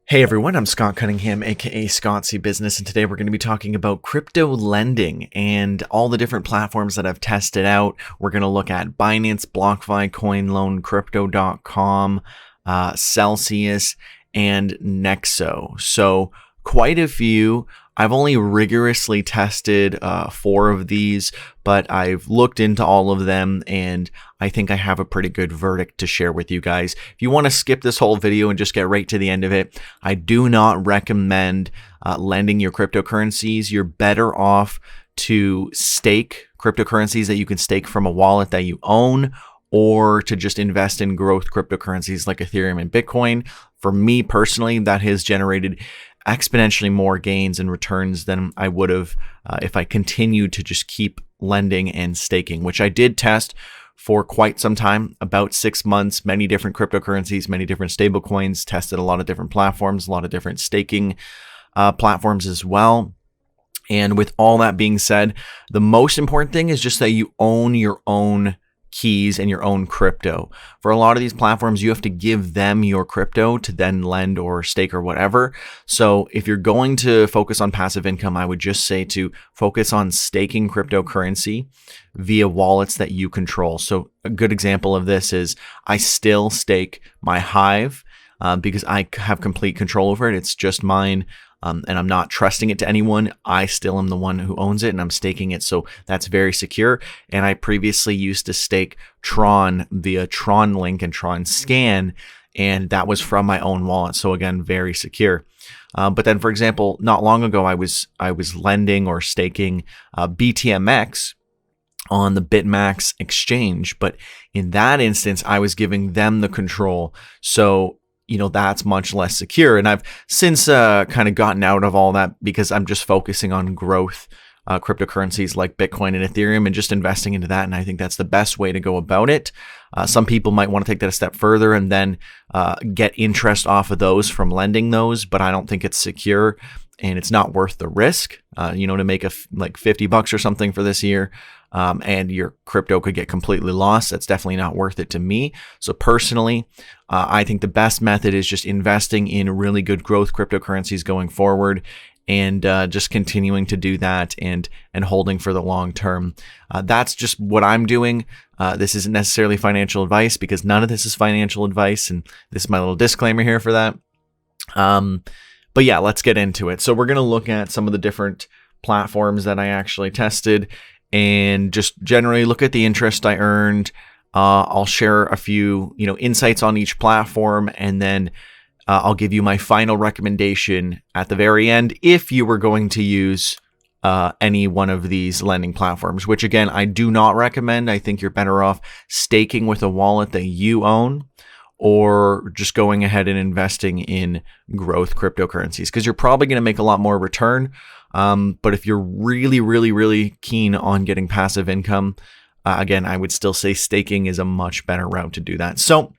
Hey everyone, I'm Scott Cunningham, aka Scottsy Business, and today we're going to be talking about crypto lending and all the different platforms that I've tested out. We're going to look at Binance, Blockfi, Coinloan, Crypto.com, Celsius, and Nexo. So quite a few. I've only rigorously tested 4 of these, but I've looked into all of them and I think I have a pretty good verdict to share with you guys. If you want to skip this whole video and just get right to the end of it, I do not recommend lending your cryptocurrencies. You're better off to stake cryptocurrencies that you can stake from a wallet that you own, or to just invest in growth cryptocurrencies like Ethereum and Bitcoin. For me personally, that has generated exponentially more gains and returns than I would have if I continued to just keep lending and staking, which I did test for quite some time, about 6 months, many different cryptocurrencies, many different stable coins, tested a lot of different platforms, a lot of different staking platforms as well. And with all that being said, the most important thing is just that you own your own keys and your own crypto. For a lot of these platforms, you have to give them your crypto to then lend or stake or whatever. So if you're going to focus on passive income, I would just say to focus on staking cryptocurrency via wallets that you control. So a good example of this is I still stake my Hive because I have complete control over it. It's just mine. And I'm not trusting it to anyone. I still am the one who owns it and I'm staking it. So that's very secure. And I previously used to stake Tron via Tron Link and Tron Scan, and that was from my own wallet. So again, very secure. But then, for example, not long ago, I was lending or staking BTMX on the BitMax exchange. But in that instance, I was giving them the control. So that's much less secure. And I've since kind of gotten out of all that because I'm just focusing on growth cryptocurrencies like Bitcoin and Ethereum and just investing into that. And I think that's the best way to go about it. Some people might want to take that a step further and then get interest off of those from lending those, but I don't think it's secure and it's not worth the risk, to make like $50 or something for this year. And your crypto could get completely lost. That's definitely not worth it to me. So personally, I think the best method is just investing in really good growth cryptocurrencies going forward and just continuing to do that and holding for the long term. That's just what I'm doing. This isn't necessarily financial advice because none of this is financial advice. And this is my little disclaimer here for that. But yeah, let's get into it. So we're going to look at some of the different platforms that I actually tested and just generally look at the interest I earned. I'll share a few, insights on each platform, and then I'll give you my final recommendation at the very end if you were going to use any one of these lending platforms, which again, I do not recommend. I think you're better off staking with a wallet that you own or just going ahead and investing in growth cryptocurrencies because you're probably going to make a lot more return. But if you're really, really, really keen on getting passive income, again, I would still say staking is a much better route to do that. So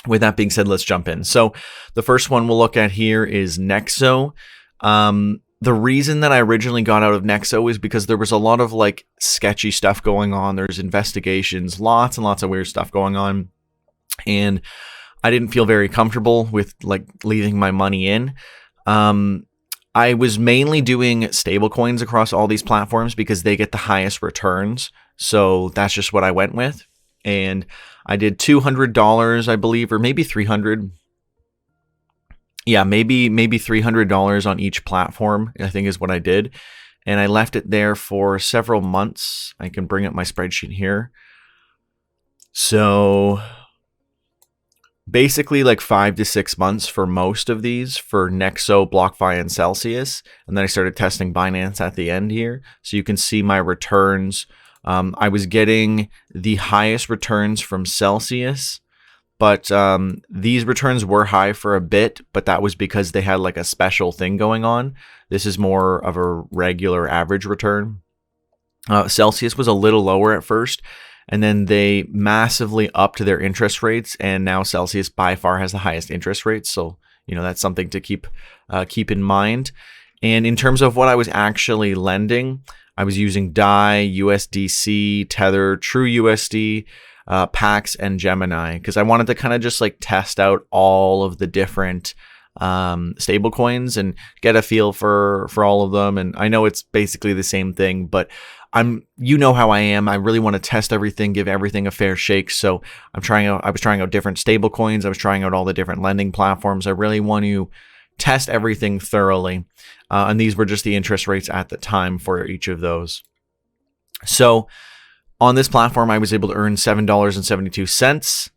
with that being said, let's jump in. So the first one we'll look at here is Nexo. The reason that I originally got out of Nexo is because there was a lot of like sketchy stuff going on. There's investigations, lots and lots of weird stuff going on. And I didn't feel very comfortable with like leaving my money in. I was mainly doing stable coins across all these platforms because they get the highest returns. So that's just what I went with. And I did $200, I believe, or maybe $300. Yeah, maybe $300 on each platform, I think is what I did. And I left it there for several months. I can bring up my spreadsheet here. So basically like 5 to 6 months for most of these for Nexo, Blockfi, and Celsius. And then I started testing Binance at the end here. So you can see my returns. I was getting the highest returns from Celsius, but these returns were high for a bit, but that was because they had like a special thing going on. This is more of a regular average return. Celsius was a little lower at first, and then they massively upped their interest rates, and now Celsius by far has the highest interest rates. So, that's something to keep in mind. And in terms of what I was actually lending, I was using DAI, USDC, Tether, TrueUSD, Pax, and Gemini, because I wanted to kind of just like test out all of the different stable coins and get a feel for all of them. And I know it's basically the same thing, but you know how I am. I really want to test everything, give everything a fair shake. So I was trying out different stable coins. I was trying out all the different lending platforms. I really want to test everything thoroughly. And these were just the interest rates at the time for each of those. So on this platform, I was able to earn $7.72.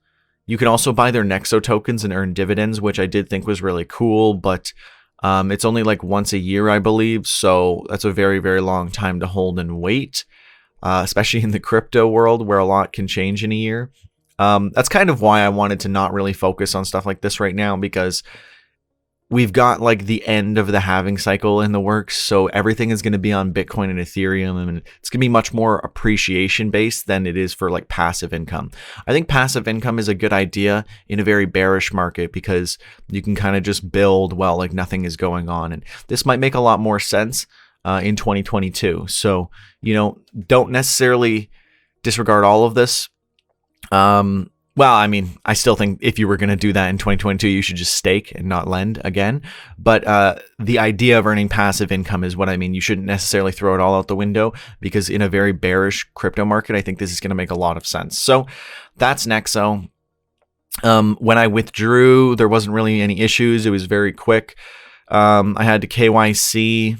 You can also buy their Nexo tokens and earn dividends, which I did think was really cool, but it's only like once a year, I believe. So that's a very, very long time to hold and wait, especially in the crypto world where a lot can change in a year. That's kind of why I wanted to not really focus on stuff like this right now, because we've got like the end of the halving cycle in the works. So everything is going to be on Bitcoin and Ethereum, and it's going to be much more appreciation based than it is for like passive income. I think passive income is a good idea in a very bearish market because you can kind of just build while like nothing is going on. And this might make a lot more sense in 2022. So, don't necessarily disregard all of this. Well, I mean, I still think if you were going to do that in 2022, you should just stake and not lend again. But the idea of earning passive income is what I mean. You shouldn't necessarily throw it all out the window, because in a very bearish crypto market, I think this is going to make a lot of sense. So that's Nexo. When I withdrew, there wasn't really any issues. It was very quick. I had to KYC.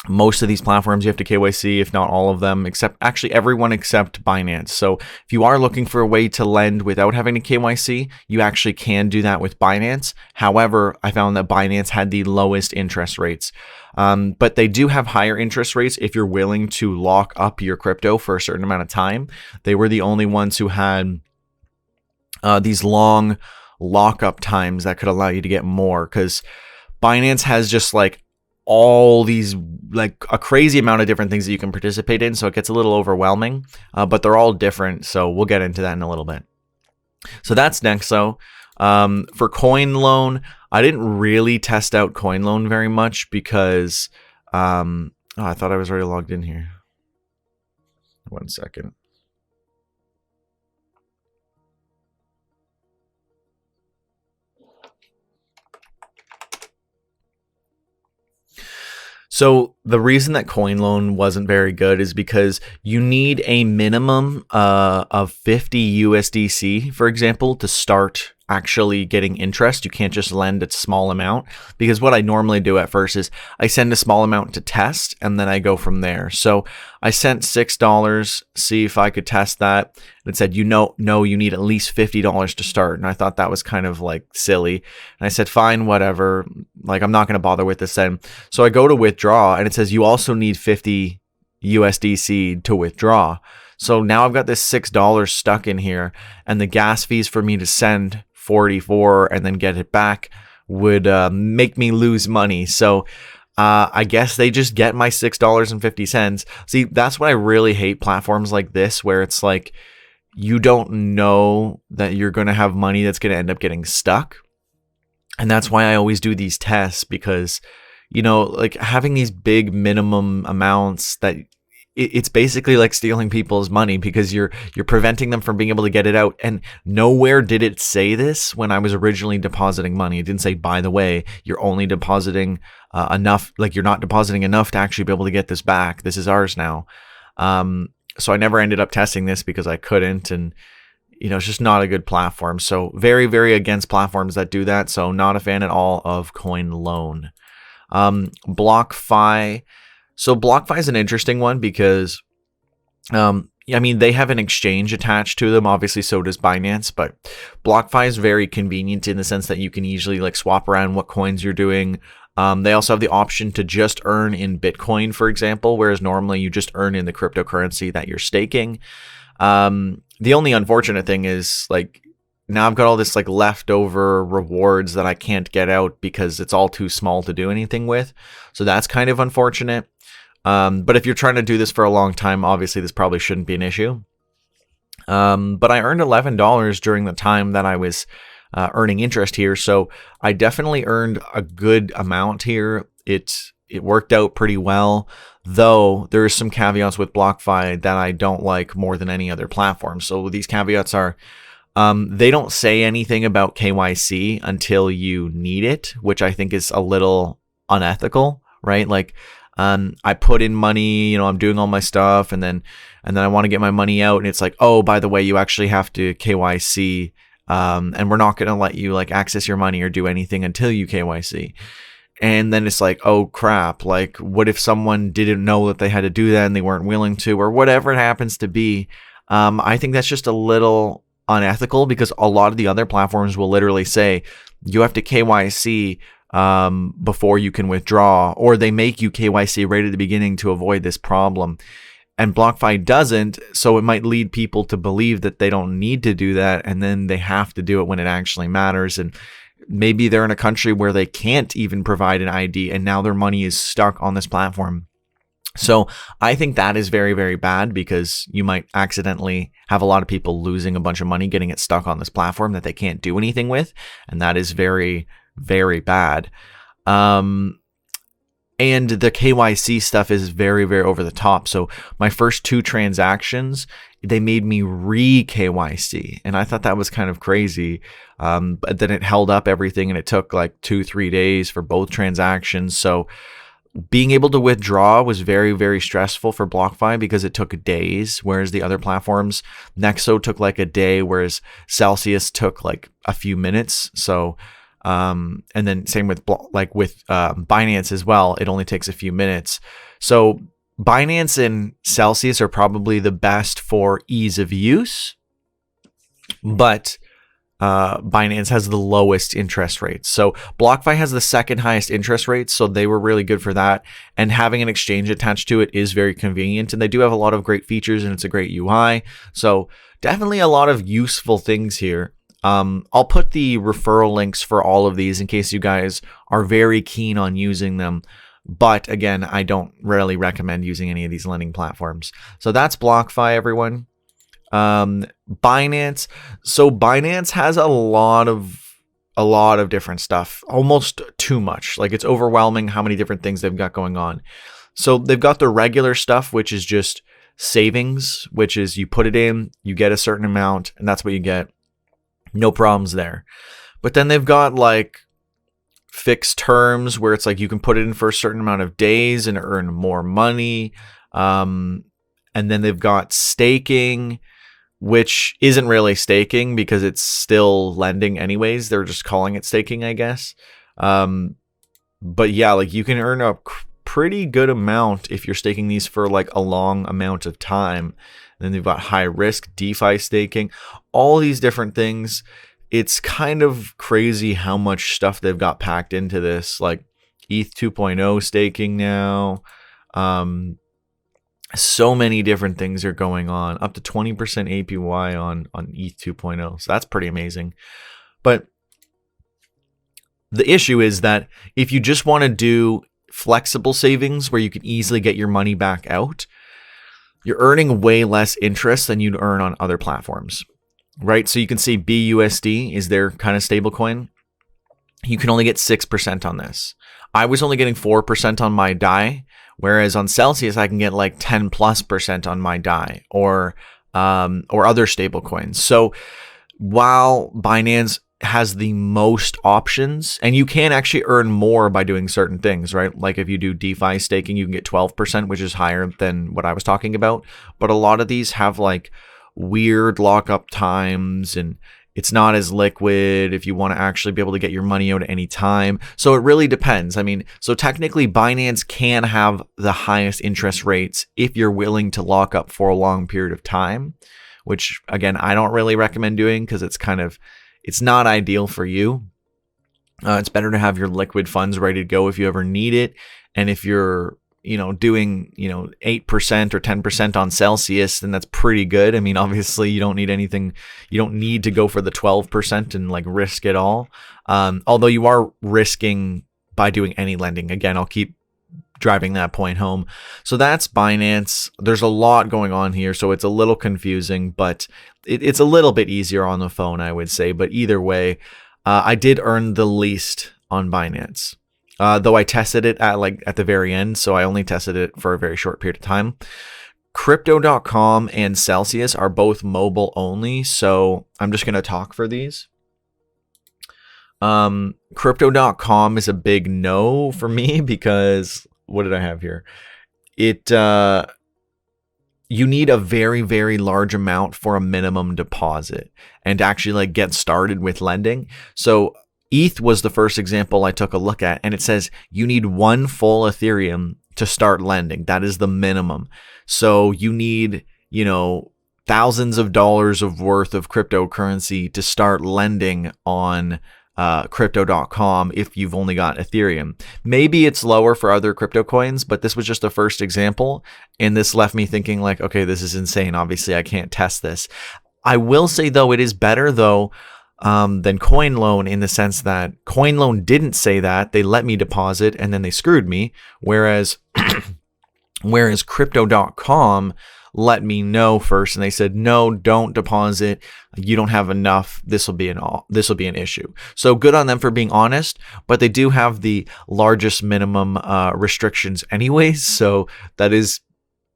Most of these platforms you have to KYC, if not all of them, except actually everyone except Binance. So if you are looking for a way to lend without having to KYC, you actually can do that with Binance. However, I found that Binance had the lowest interest rates. But they do have higher interest rates if you're willing to lock up your crypto for a certain amount of time. They were the only ones who had these long lockup times that could allow you to get more, because Binance has just like all these, like a crazy amount of different things that you can participate in. So it gets a little overwhelming, but they're all different. So we'll get into that in a little bit. So that's Nexo. For Coinloan, I didn't really test out Coinloan very much because, I thought I was already logged in here. 1 second. So the reason that Coinloan wasn't very good is because you need a minimum of 50 USDC, for example, to start actually getting interest. You can't just lend a small amount, because what I normally do at first is I send a small amount to test and then I go from there. So I sent $6, see if I could test that. And it said, no, you need at least $50 to start. And I thought that was kind of like silly. And I said, fine, whatever. Like, I'm not going to bother with this then. So I go to withdraw and it says you also need 50 USDC to withdraw. So now I've got this $6 stuck in here, and the gas fees for me to send 44 and then get it back would make me lose money. So I guess they just get my $6.50. See, that's what I really hate, platforms like this, where it's like you don't know that you're going to have money that's going to end up getting stuck. And that's why I always do these tests, because, like having these big minimum amounts, that it's basically like stealing people's money, because you're preventing them from being able to get it out. And nowhere did it say this when I was originally depositing money. It didn't say, by the way, you're only depositing enough, like you're not depositing enough to actually be able to get this back. This is ours now. So I never ended up testing this because I couldn't, and it's just not a good platform. So very, very against platforms that do that. So not a fan at all of Coinloan. Blockfi. So Blockfi is an interesting one because, they have an exchange attached to them. Obviously, so does Binance, but Blockfi is very convenient in the sense that you can easily like swap around what coins you're doing. They also have the option to just earn in Bitcoin, for example, whereas normally you just earn in the cryptocurrency that you're staking. The only unfortunate thing is, like, now I've got all this like leftover rewards that I can't get out because it's all too small to do anything with. So that's kind of unfortunate. But if you're trying to do this for a long time, obviously this probably shouldn't be an issue. But I earned $11 during the time that I was earning interest here. So I definitely earned a good amount here. It worked out pretty well, though there are some caveats with Blockfi that I don't like more than any other platform. So these caveats are, They don't say anything about KYC until you need it, which I think is a little unethical, right? Like, I put in money, you know, I'm doing all my stuff, and then I want to get my money out, and it's like, oh, by the way, you actually have to KYC, and we're not going to let you like access your money or do anything until you KYC. And then it's like, oh crap, like what if someone didn't know that they had to do that and they weren't willing to, or whatever it happens to be. I think that's just a little unethical, because a lot of the other platforms will literally say you have to KYC before you can withdraw, or they make you KYC right at the beginning to avoid this problem. And Blockfi doesn't, so it might lead people to believe that they don't need to do that, and then they have to do it when it actually matters. And maybe they're in a country where they can't even provide an ID, and now their money is stuck on this platform. So I think that is very, very bad, because you might accidentally have a lot of people losing a bunch of money, getting it stuck on this platform that they can't do anything with. And that is very, very bad. And the KYC stuff is very, very over the top. So my first 2 transactions, they made me re-KYC. And I thought that was kind of crazy. But then it held up everything, and it took like 2-3 days for both transactions. So being able to withdraw was very, very stressful for Blockfi, because it took days, whereas the other platforms, Nexo took like a day, whereas Celsius took like a few minutes. So and then same with Binance as well. It only takes a few minutes. So Binance and Celsius are probably the best for ease of use, but Binance has the lowest interest rates. So Blockfi has the second highest interest rates, so they were really good for that. And having an exchange attached to it is very convenient, and they do have a lot of great features, and it's a great UI. So definitely a lot of useful things here. I'll put the referral links for all of these in case you guys are very keen on using them. But again, I don't really recommend using any of these lending platforms. So that's Blockfi, everyone. Binance. So Binance has a lot of different stuff, almost too much. Like, it's overwhelming how many different things they've got going on. So they've got the regular stuff, which is just savings, which is you put it in, you get a certain amount, and that's what you get. No problems there. But then they've got like fixed terms where it's like you can put it in for a certain amount of days and earn more money. And then they've got staking, which isn't really staking because it's still lending anyways. They're just calling it staking, I guess. But yeah, like you can earn a pretty good amount if you're staking these for like a long amount of time. Then they've got high risk DeFi staking, all these different things. It's kind of crazy how much stuff they've got packed into this, like ETH 2.0 staking now. So many different things are going on, up to 20% APY on ETH 2.0. So that's pretty amazing. But the issue is that if you just want to do flexible savings where you can easily get your money back out, you're earning way less interest than you'd earn on other platforms, right? So you can see BUSD is their kind of stable coin. You can only get 6% on this. I was only getting 4% on my DAI, whereas on Celsius, I can get like 10+% on my DAI or other stable coins. So while Binance has the most options, and you can actually earn more by doing certain things, right? Like if you do DeFi staking, you can get 12%, which is higher than what I was talking about. But a lot of these have like weird lockup times, and it's not as liquid if you want to actually be able to get your money out at any time. So it really depends. I mean, so technically Binance can have the highest interest rates if you're willing to lock up for a long period of time, which again, I don't really recommend doing because it's not ideal for you. It's better to have your liquid funds ready to go if you ever need it. And if you're, doing, 8% or 10% on Celsius, then that's pretty good. I mean, obviously you don't need anything. You don't need to go for the 12% and like risk it all. Although you are risking by doing any lending. Again, I'll keep driving that point home. So that's Binance. There's a lot going on here, so it's a little confusing, but it's a little bit easier on the phone, I would say. But either way, I did earn the least on Binance, though I tested it at the very end, so I only tested it for a very short period of time. Crypto.com and Celsius are both mobile only, so I'm just going to talk for these. Crypto.com is a big no for me because what did I have here? You need a very, very large amount for a minimum deposit and to actually like get started with lending. So ETH was the first example I took a look at, and it says you need 1 full Ethereum to start lending. That is the minimum. So you need, thousands of dollars of worth of cryptocurrency to start lending on crypto.com if you've only got Ethereum. Maybe it's lower for other crypto coins, but this was just the first example, and this left me thinking like, okay, this is insane. Obviously, I can't test this. I will say though, it is better though than Coinloan in the sense that Coinloan didn't say that. They let me deposit and then they screwed me, whereas crypto.com let me know first, and they said, no, don't deposit. You don't have enough. This will be an issue. So good on them for being honest, but they do have the largest minimum restrictions anyways. So that is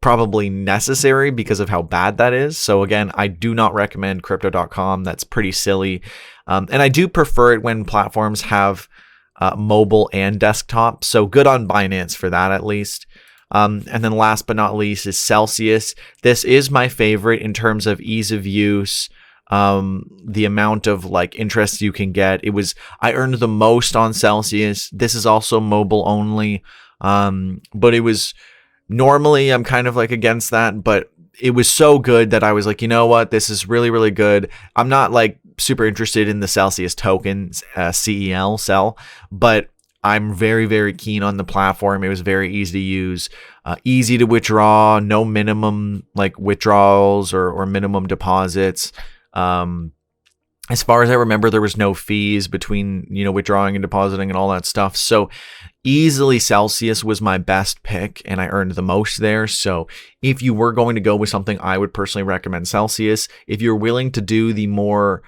probably necessary because of how bad that is. So again, I do not recommend crypto.com. That's pretty silly. And I do prefer it when platforms have mobile and desktop. So good on Binance for that at least. And then last but not least is Celsius. This is my favorite in terms of ease of use, the amount of like interest you can get. I earned the most on Celsius. This is also mobile only. But it was normally I'm kind of like against that, but it was so good that I was like, you know what, this is really, really good. I'm not like super interested in the Celsius tokens, cell, but I'm very, very keen on the platform. It was very easy to use, easy to withdraw, no minimum like withdrawals or minimum deposits. As far as I remember, there was no fees between, withdrawing and depositing and all that stuff. So easily Celsius was my best pick and I earned the most there. So if you were going to go with something, I would personally recommend Celsius. If you're willing to do the more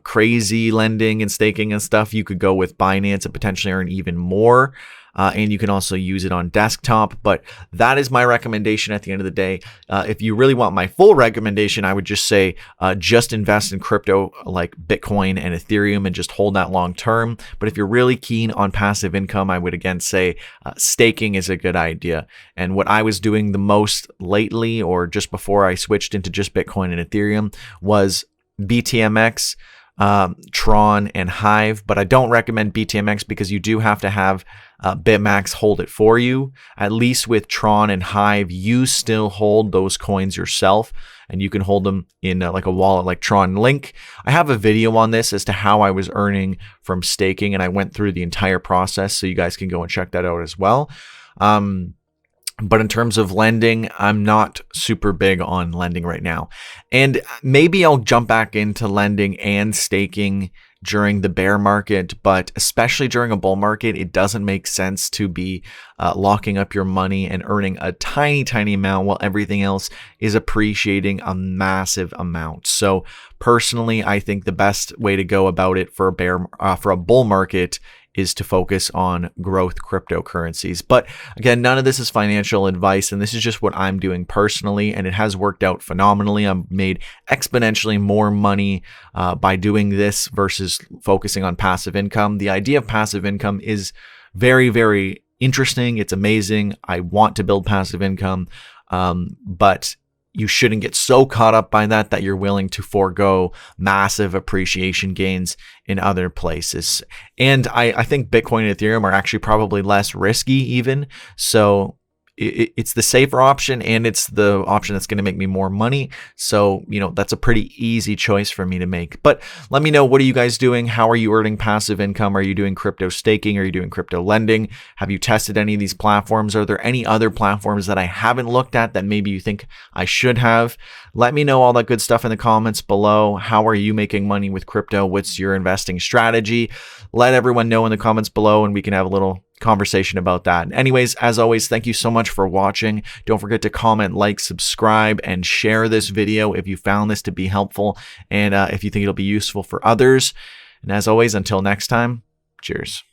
crazy lending and staking and stuff, you could go with Binance and potentially earn even more. And you can also use it on desktop, but that is my recommendation at the end of the day. If you really want my full recommendation, I would just say just invest in crypto like Bitcoin and Ethereum and just hold that long term. But if you're really keen on passive income, I would again say staking is a good idea. And what I was doing the most lately, or just before I switched into just Bitcoin and Ethereum, was BTMX, Tron, and Hive. But I don't recommend BTMX because you do have to have BitMax hold it for you. At least with Tron and Hive, you still hold those coins yourself, and you can hold them in like a wallet like Tron Link. I have a video on this as to how I was earning from staking, and I went through the entire process, so you guys can go and check that out as well. But in terms of lending, I'm not super big on lending right now. And maybe I'll jump back into lending and staking during the bear market, but especially during a bull market, it doesn't make sense to be locking up your money and earning a tiny, tiny amount while everything else is appreciating a massive amount. So personally, I think the best way to go about it for a bull market is to focus on growth cryptocurrencies. But again, none of this is financial advice, and this is just what I'm doing personally, and it has worked out phenomenally. I've made exponentially more money by doing this versus focusing on passive income. The idea of passive income is very, very interesting. It's amazing. I want to build passive income, but you shouldn't get so caught up by that you're willing to forego massive appreciation gains in other places. And I think Bitcoin and Ethereum are actually probably less risky even. So it's the safer option, and it's the option that's going to make me more money. So, that's a pretty easy choice for me to make. But let me know, what are you guys doing? How are you earning passive income? Are you doing crypto staking? Are you doing crypto lending? Have you tested any of these platforms? Are there any other platforms that I haven't looked at that maybe you think I should have? Let me know all that good stuff in the comments below. How are you making money with crypto? What's your investing strategy? Let everyone know in the comments below, and we can have a little conversation about that. Anyways, as always, thank you so much for watching. Don't forget to comment, like, subscribe, and share this video if you found this to be helpful, and if you think it'll be useful for others. And as always, until next time, cheers.